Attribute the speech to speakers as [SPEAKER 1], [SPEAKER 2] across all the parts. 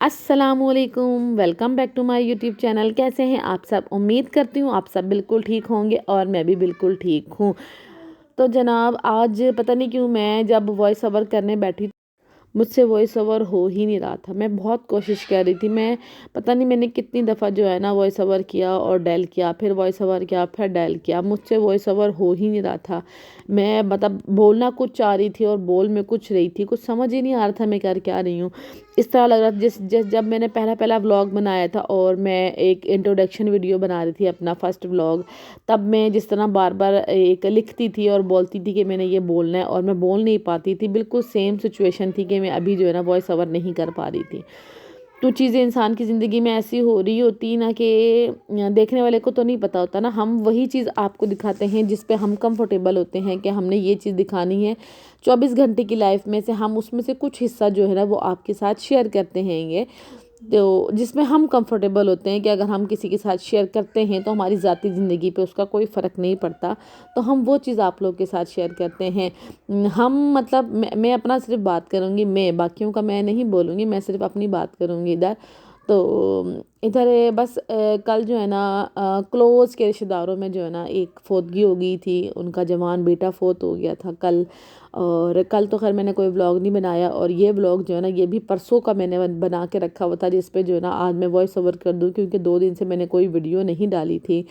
[SPEAKER 1] السلام علیکم، welcome back to my YouTube channel. کیسے ہیں آپ سب؟ امید کرتی ہوں آپ سب بالکل ٹھیک ہوں گے اور میں بھی بالکل ٹھیک ہوں۔ تو جناب آج پتہ نہیں کیوں میں جب وائس اوور کرنے بیٹھی مجھ سے وائس اوور ہو ہی نہیں رہا تھا۔ میں بہت کوشش کر رہی تھی، میں پتہ نہیں میں نے کتنی دفعہ جو ہے نا وائس اوور کیا اور ڈیل کیا، پھر وائس اوور کیا، پھر ڈیل کیا، مجھ سے وائس اوور ہو ہی نہیں رہا تھا۔ میں بولنا کچھ چاہ رہی تھی اور بول میں کچھ رہی تھی، کچھ سمجھ ہی نہیں آ رہا تھا میں کر کیا رہی ہوں۔ اس طرح لگ رہا تھا جب میں نے پہلا ولاگ بنایا تھا اور میں ایک انٹروڈکشن ویڈیو بنا رہی تھی اپنا فرسٹ ولاگ، تب میں جس طرح بار بار ایک لکھتی تھی اور بولتی تھی کہ میں نے یہ بولنا ہے اور میں بول نہیں پاتی تھی، بالکل سیم سچویشن تھی کہ میں ابھی جو ہے نا وائس اوور نہیں کر پا رہی تھی۔ تو چیزیں انسان کی زندگی میں ایسی ہو رہی ہوتی نا کہ دیکھنے والے کو تو نہیں پتہ ہوتا نا، ہم وہی چیز آپ کو دکھاتے ہیں جس پہ ہم کمفرٹیبل ہوتے ہیں کہ ہم نے یہ چیز دکھانی ہے 24 گھنٹے کی لائف میں سے، ہم اس میں سے کچھ حصہ جو ہے نا وہ آپ کے ساتھ شیئر کرتے ہیں گے، تو جس میں ہم کمفرٹیبل ہوتے ہیں کہ اگر ہم کسی کے ساتھ شیئر کرتے ہیں تو ہماری ذاتی زندگی پہ اس کا کوئی فرق نہیں پڑتا، تو ہم وہ چیز آپ لوگ کے ساتھ شیئر کرتے ہیں۔ ہم میں اپنا صرف بات کروں گی، میں باقیوں کا میں نہیں بولوں گی، میں صرف اپنی بات کروں گی ادھر۔ تو ادھر بس کل جو ہے نا کلوز کے رشتہ داروں میں جو ہے نا ایک فوتگی ہو گئی تھی، ان کا جوان بیٹا فوت ہو گیا تھا کل، اور کل تو خیر میں نے کوئی ولاگ نہیں بنایا، اور یہ ولاگ جو ہے نا یہ بھی پرسوں کا میں نے بنا کے رکھا ہوا تھا، جس پہ جو ہے نا آج میں وائس اوور کر دوں، کیونکہ 2 دن سے میں نے کوئی ویڈیو نہیں ڈالی تھی،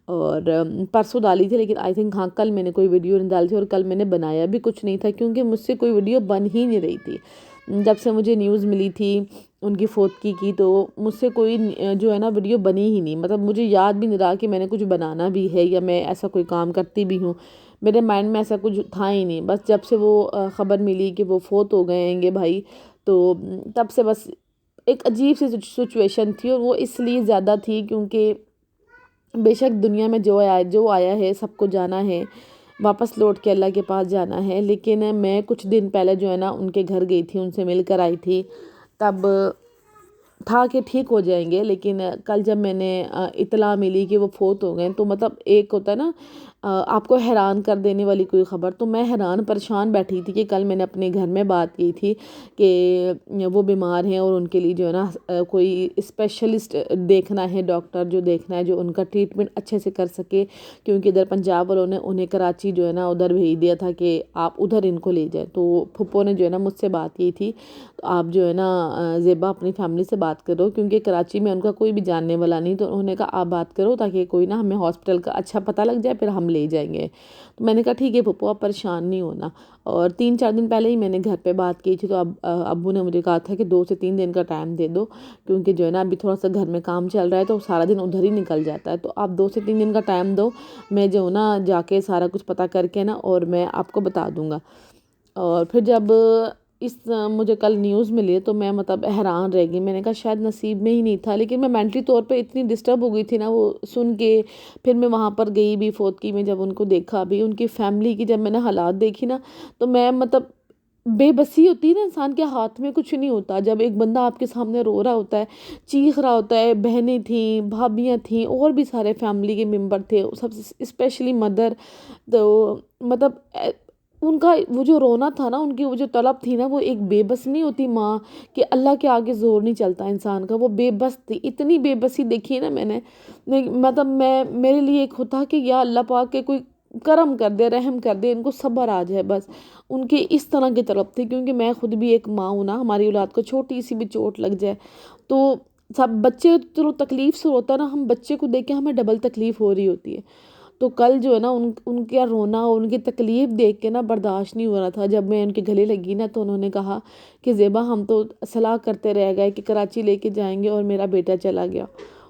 [SPEAKER 1] اور پرسوں ڈالی تھی لیکن آئی تھنک ہاں کل میں نے کوئی ویڈیو نہیں ڈالی تھی، اور کل میں نے بنایا بھی کچھ نہیں تھا کیونکہ مجھ سے کوئی ویڈیو بن ہی نہیں رہی تھی۔ جب سے مجھے نیوز ملی تھی ان کی فوتگی کی تو مجھ سے کوئی جو ہے نا ویڈیو بنی ہی نہیں، مجھے یاد بھی نہیں رہا کہ میں نے کچھ بنانا بھی ہے یا میں ایسا کوئی کام کرتی بھی ہوں، میرے مائنڈ میں ایسا کچھ تھا ہی نہیں۔ بس جب سے وہ خبر ملی کہ وہ فوت ہو گئے ہیں گے بھائی، تو تب سے بس ایک عجیب سی سچویشن تھی، اور وہ اس لیے زیادہ تھی کیونکہ بے شک دنیا میں جو آیا ہے سب کو جانا ہے، واپس لوٹ کے اللہ کے پاس جانا ہے، لیکن میں کچھ دن پہلے جو ہے نا ان کے گھر گئی تھی، ان سے مل کر آئی تھی، تب تھا کہ ٹھیک ہو جائیں گے، لیکن کل جب میں نے اطلاع ملی کہ وہ فوت ہو گئے، تو ایک ہوتا ہے نا آپ کو حیران کر دینے والی کوئی خبر، تو میں حیران پریشان بیٹھی تھی کہ کل میں نے اپنے گھر میں بات کی تھی کہ وہ بیمار ہیں اور ان کے لیے جو ہے نا کوئی اسپیشلسٹ دیکھنا ہے، ڈاکٹر جو دیکھنا ہے جو ان کا ٹریٹمنٹ اچھے سے کر سکے، کیونکہ ادھر پنجاب والوں نے انہیں کراچی جو ہے نا ادھر بھیج دیا تھا کہ آپ ادھر ان کو لے جائیں، تو پھپھو نے جو ہے نا مجھ سے بات کی تھی، تو آپ جو ہے نا زیبا اپنی فیملی سے بات کرو، کیونکہ کراچی میں ان کا کوئی بھی جاننے والا نہیں، تو انہوں نے کہا آپ بات کرو تاکہ کوئی نا ہمیں ہاسپٹل کا اچھا پتہ لگ جائے پھر ہم لے جائیں گے۔ تو میں نے کہا ٹھیک ہے پھپھو آپ پریشان نہیں ہونا، اور 3-4 دن پہلے ہی میں نے گھر پہ بات کی تھی، تو ابو نے مجھے کہا تھا کہ 2 سے 3 دن کا ٹائم دے دو، کیونکہ جو ہے نا ابھی تھوڑا سا گھر میں کام چل رہا ہے تو سارا دن ادھر ہی نکل جاتا ہے، تو آپ 2 سے 3 دن کا ٹائم دو، میں جو ہے نا جا کے سارا کچھ پتہ کر کے نا اور میں آپ کو بتا دوں گا۔ اور پھر جب مجھے کل نیوز ملی تو میں حیران رہ گئی، میں نے کہا شاید نصیب میں ہی نہیں تھا، لیکن میں مینٹلی طور پہ اتنی ڈسٹرب ہو گئی تھی نا وہ سن کے، پھر میں وہاں پر گئی بھی فوتگی میں، جب ان کو دیکھا بھی ان کی فیملی کی، جب میں نے حالات دیکھی نا تو میں بے بسی ہوتی ہے نا انسان کے ہاتھ میں کچھ نہیں ہوتا، جب ایک بندہ آپ کے سامنے رو رہا ہوتا ہے، چیخ رہا ہوتا ہے، بہنیں تھیں، بھابیاں تھیں، اور بھی سارے فیملی کے ممبر تھے، سب اسپیشلی مدر، تو ان کا وہ جو رونا تھا نا، ان کی وہ جو طلب تھی نا، وہ ایک بے بس نہیں ہوتی ماں کہ اللہ کے آگے زور نہیں چلتا انسان کا، وہ بے بس تھی، اتنی بے بسی دیکھی ہے نا میں نے، میں میرے لیے ایک ہوتا کہ یا اللہ پاک کے کوئی کرم کر دے، رحم کر دے، ان کو صبر آ جائے بس، ان کے اس طرح کی طرف تھی، کیونکہ میں خود بھی ایک ماں ہوں نا، ہماری اولاد کو چھوٹی سی بھی چوٹ لگ جائے تو سب بچے چلو تکلیف سے ہوتا ہے نا، ہم بچے کو دیکھ کے ہمیں ڈبل تکلیف ہو رہی ہوتی ہے، تو کل جو ہے نا ان کا رونا اور ان کی تکلیف دیکھ کے نا برداشت نہیں ہو رہا تھا، جب میں ان کے گلے لگی نا تو انہوں نے کہا کہ زیبا ہم تو صلاح کرتے رہ گئے کہ کراچی لے کے جائیں گے اور میرا بیٹا چلا گیا،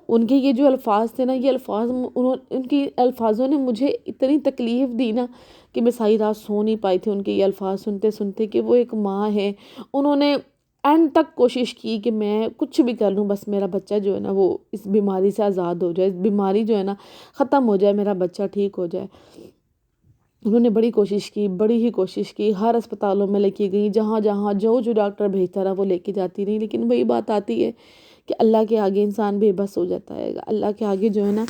[SPEAKER 1] ان کے یہ جو الفاظ تھے نا، یہ الفاظ ان کی الفاظوں نے مجھے اتنی تکلیف دی نا کہ میں ساری رات سو نہیں پائی تھی ان کے یہ الفاظ سنتے سنتے، کہ وہ ایک ماں ہے، انہوں نے اینڈ تک کوشش کی کہ میں کچھ بھی کر لوں بس میرا بچہ جو ہے نا وہ اس بیماری سے آزاد ہو جائے، اس بیماری جو ہے نا ختم ہو جائے، میرا بچہ ٹھیک ہو جائے۔ انہوں نے بڑی کوشش کی، بڑی ہی کوشش کی، ہر اسپتالوں میں لے کے گئی، جہاں جہاں جو ڈاکٹر بھیجتا رہا وہ لے کے جاتی رہی، لیکن وہی بات آتی ہے کہ اللہ کے آگے انسان بے بس ہو جاتا ہے، اللہ کے آگے جو ہے نا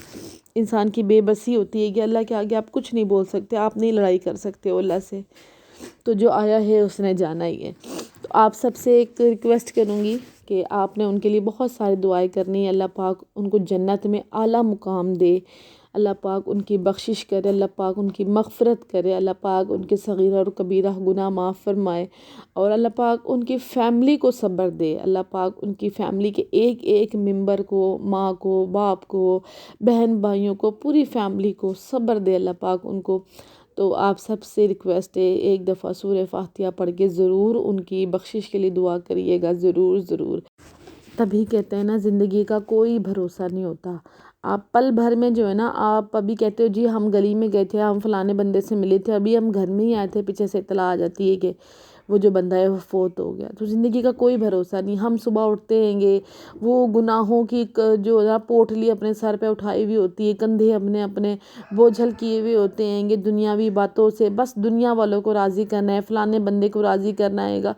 [SPEAKER 1] انسان کی بے بسی ہوتی ہے کہ اللہ کے آگے آپ کچھ نہیں بول سکتے، آپ نہیں لڑائی کر سکتے ہو اللہ سے۔ تو جو آیا ہے اس نے جانا ہی ہے۔ تو آپ سب سے ایک ریکویسٹ کروں گی کہ آپ نے ان کے لیے بہت ساری دعائیں کرنی ہے، اللہ پاک ان کو جنت میں اعلیٰ مقام دے، اللہ پاک ان کی بخشش کرے، اللہ پاک ان کی مغفرت کرے، اللہ پاک ان کے صغیرہ اور کبیرہ گناہ معاف فرمائے، اور اللہ پاک ان کی فیملی کو صبر دے، اللہ پاک ان کی فیملی کے ایک ایک ممبر کو، ماں کو، باپ کو، بہن بھائیوں کو، پوری فیملی کو صبر دے اللہ پاک ان کو۔ تو آپ سب سے ریکویسٹ ہے ایک دفعہ سورہ فاتحہ پڑھ کے ضرور ان کی بخشش کے لیے دعا کریے گا، ضرور ضرور۔ تبھی کہتے ہیں نا زندگی کا کوئی بھروسہ نہیں ہوتا، آپ پل بھر میں جو ہے نا، آپ ابھی کہتے ہو جی ہم گلی میں گئے تھے، ہم فلانے بندے سے ملے تھے، ابھی ہم گھر میں ہی آئے تھے، پیچھے سے اطلاع آ جاتی ہے کہ وہ جو بندہ ہے وہ فوت ہو گیا۔ تو زندگی کا کوئی بھروسہ نہیں، ہم صبح اٹھتے ہیں گے، وہ گناہوں کی جو ہے نا پوٹلی اپنے سر پہ اٹھائی ہوئی ہوتی ہے، کندھے اپنے بوجھل کیے ہوئے ہوتے ہیں گے دنیاوی باتوں سے، بس دنیا والوں کو راضی کرنا ہے، فلانے بندے کو راضی کرنا ہے گا،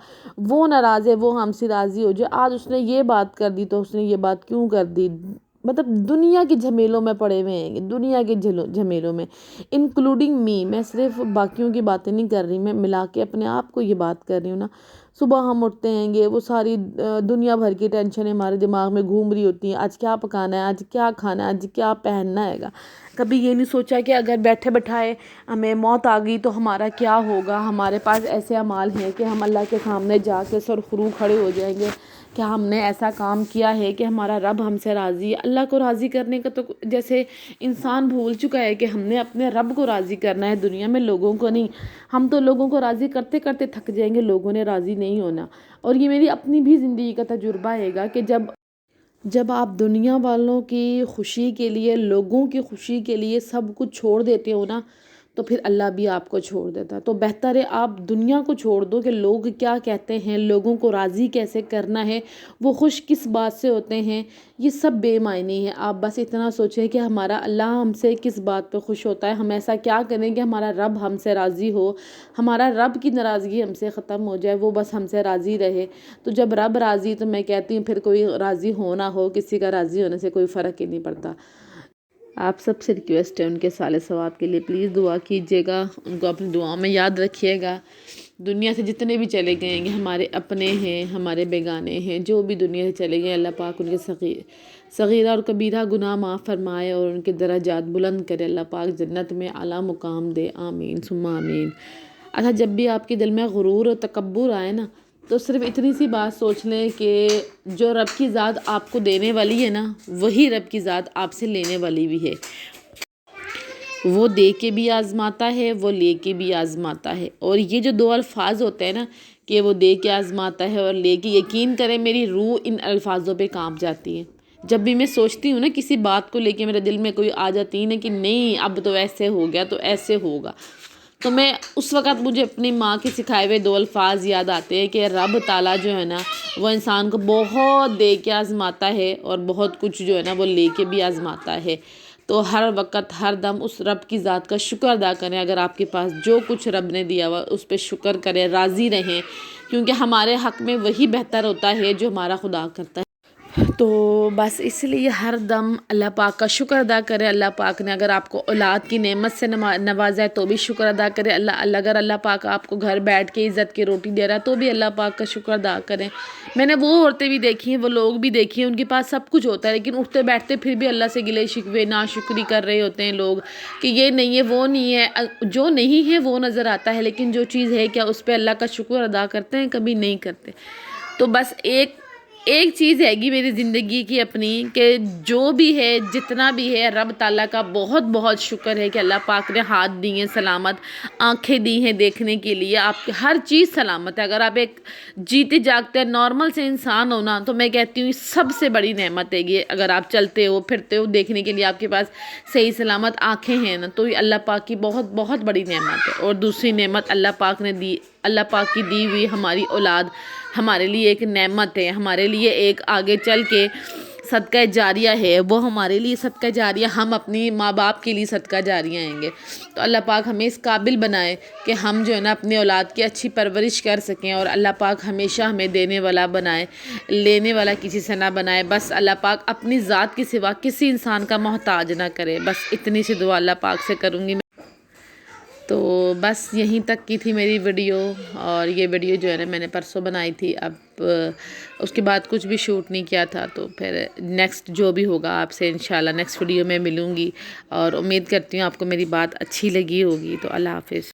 [SPEAKER 1] وہ ناراض ہے وہ ہم سے راضی ہو جائے، آج اس نے یہ بات کر دی تو اس نے یہ بات کیوں کر دی، مطلب دنیا کے جھمیلوں میں پڑے ہوئے ہیں، دنیا کے جھمیلوں میں انکلوڈنگ می، میں صرف باقیوں کی باتیں نہیں کر رہی، میں ملا کے اپنے آپ کو یہ بات کر رہی ہوں نا۔ صبح ہم اٹھتے ہیں گے، وہ ساری دنیا بھر کی ٹینشنیں ہمارے دماغ میں گھوم رہی ہوتی ہیں، آج کیا پکانا ہے، آج کیا کھانا ہے، آج کیا پہننا ہے گا، کبھی یہ نہیں سوچا کہ اگر بیٹھے بٹھائے ہمیں موت آ گئی تو ہمارا کیا ہوگا۔ ہمارے پاس ایسے اعمال ہیں کہ ہم اللہ کے سامنے جا کے سر خرو کھڑے ہو جائیں گے، کیا ہم نے ایسا کام کیا ہے کہ ہمارا رب ہم سے راضی ہے۔ اللہ کو راضی کرنے کا تو جیسے انسان بھول چکا ہے کہ ہم نے اپنے رب کو راضی کرنا ہے دنیا میں، لوگوں کو نہیں۔ ہم تو لوگوں کو راضی کرتے کرتے تھک جائیں گے، لوگوں نے راضی نہیں ہونا۔ اور یہ میری اپنی بھی زندگی کا تجربہ ہے گا کہ جب آپ دنیا والوں کی خوشی کے لیے، لوگوں کی خوشی کے لیے سب کچھ چھوڑ دیتے ہو نا، تو پھر اللہ بھی آپ کو چھوڑ دیتا ہے۔ تو بہتر ہے آپ دنیا کو چھوڑ دو کہ لوگ کیا کہتے ہیں، لوگوں کو راضی کیسے کرنا ہے، وہ خوش کس بات سے ہوتے ہیں، یہ سب بے معنی ہے۔ آپ بس اتنا سوچیں کہ ہمارا اللہ ہم سے کس بات پہ خوش ہوتا ہے، ہم ایسا کیا کریں کہ ہمارا رب ہم سے راضی ہو، ہمارا رب کی ناراضگی ہم سے ختم ہو جائے، وہ بس ہم سے راضی رہے۔ تو جب رب راضی تو میں کہتی ہوں پھر کوئی راضی ہو نہ ہو، کسی کا راضی ہونے سے کوئی فرق ہی نہیں پڑتا۔ آپ سب سے ریکویسٹ ہے ان کے صالح ثواب کے لیے پلیز دعا کیجیے گا، ان کو اپنی دعاؤں میں یاد رکھیے گا۔ دنیا سے جتنے بھی چلے گئے ہیں، ہمارے اپنے ہیں، ہمارے بیگانے ہیں، جو بھی دنیا سے چلے گئے، اللہ پاک ان کے صغیرہ اور کبیرہ گناہ معاف فرمائے اور ان کے درجات بلند کرے، اللہ پاک جنت میں اعلیٰ مقام دے، آمین ثم آمین۔ اچھا، جب بھی آپ کے دل میں غرور اور تکبر آئے نا، تو صرف اتنی سی بات سوچ لیں کہ جو رب کی ذات آپ کو دینے والی ہے نا، وہی رب کی ذات آپ سے لینے والی بھی ہے۔ وہ دے کے بھی آزماتا ہے، وہ لے کے بھی آزماتا ہے۔ اور یہ جو دو الفاظ ہوتے ہیں نا کہ وہ دے کے آزماتا ہے اور لے کے، یقین کریں میری روح ان الفاظوں پہ کانپ جاتی ہے۔ جب بھی میں سوچتی ہوں نا کسی بات کو لے کے، میرے دل میں کوئی آ جاتی ہے نا کہ نہیں اب تو ایسے ہو گیا تو ایسے ہوگا، تو میں اس وقت مجھے اپنی ماں کے سکھائے ہوئے دو الفاظ یاد آتے ہیں کہ رب تعالیٰ جو ہے نا وہ انسان کو بہت دے کے آزماتا ہے اور بہت کچھ جو ہے نا وہ لے کے بھی آزماتا ہے۔ تو ہر وقت ہر دم اس رب کی ذات کا شکر ادا کریں، اگر آپ کے پاس جو کچھ رب نے دیا ہوا اس پہ شکر کریں، راضی رہیں، کیونکہ ہمارے حق میں وہی بہتر ہوتا ہے جو ہمارا خدا کرتا ہے۔ تو بس اس لیے ہر دم اللہ پاک کا شکر ادا کرے۔ اللہ پاک نے اگر آپ کو اولاد کی نعمت سے نوازا ہے تو بھی شکر ادا کرے۔ اگر اللہ پاک آپ کو گھر بیٹھ کے عزت کی روٹی دے رہا ہے تو بھی اللہ پاک کا شکر ادا کریں۔ میں نے وہ عورتیں بھی دیکھی ہیں، وہ لوگ بھی دیکھے ہیں، ان کے پاس سب کچھ ہوتا ہے لیکن اٹھتے بیٹھتے پھر بھی اللہ سے گلے شکوے ناشکری کر رہے ہوتے ہیں لوگ کہ یہ نہیں ہے، وہ نہیں ہے، جو نہیں ہے وہ نظر آتا ہے لیکن جو چیز ہے کیا اس پہ اللہ کا شکر ادا کرتے ہیں؟ کبھی نہیں کرتے۔ تو بس ایک چیز ہے گی میری زندگی کی اپنی کہ جو بھی ہے جتنا بھی ہے رب تعالیٰ کا بہت بہت شکر ہے کہ اللہ پاک نے ہاتھ دی ہیں سلامت، آنکھیں دی ہیں دیکھنے کے لیے، آپ کی ہر چیز سلامت ہے۔ اگر آپ ایک جیتے جاگتے نارمل سے انسان ہو نا تو میں کہتی ہوں سب سے بڑی نعمت ہے یہ، اگر آپ چلتے ہو پھرتے ہو دیکھنے کے لیے آپ کے پاس صحیح سلامت آنکھیں ہیں نا تو یہ اللہ پاک کی بہت بہت بڑی نعمت ہے۔ اور دوسری نعمت اللہ پاک نے دی، اللہ پاک کی دی ہوئی ہماری اولاد ہمارے لیے ایک نعمت ہے، ہمارے لیے ایک آگے چل کے صدقہ جاریہ ہے، وہ ہمارے لیے صدقہ جاریہ، ہم اپنی ماں باپ کے لیے صدقہ جاریہ آئیں گے۔ تو اللہ پاک ہمیں اس قابل بنائے کہ ہم جو ہے نا اپنی اولاد کی اچھی پرورش کر سکیں، اور اللہ پاک ہمیشہ ہمیں دینے والا بنائے، لینے والا کسی سے نہ بنائے۔ بس اللہ پاک اپنی ذات کے سوا کسی انسان کا محتاج نہ کرے، بس اتنی سی دعا اللہ پاک سے کروں گی۔ تو بس یہیں تک کی تھی میری ویڈیو، اور یہ ویڈیو جو ہے نا میں نے پرسوں بنائی تھی، اب اس کے بعد کچھ بھی شوٹ نہیں کیا تھا، تو پھر نیکسٹ جو بھی ہوگا آپ سے انشاءاللہ نیکسٹ ویڈیو میں ملوں گی، اور امید کرتی ہوں آپ کو میری بات اچھی لگی ہوگی۔ تو اللہ حافظ۔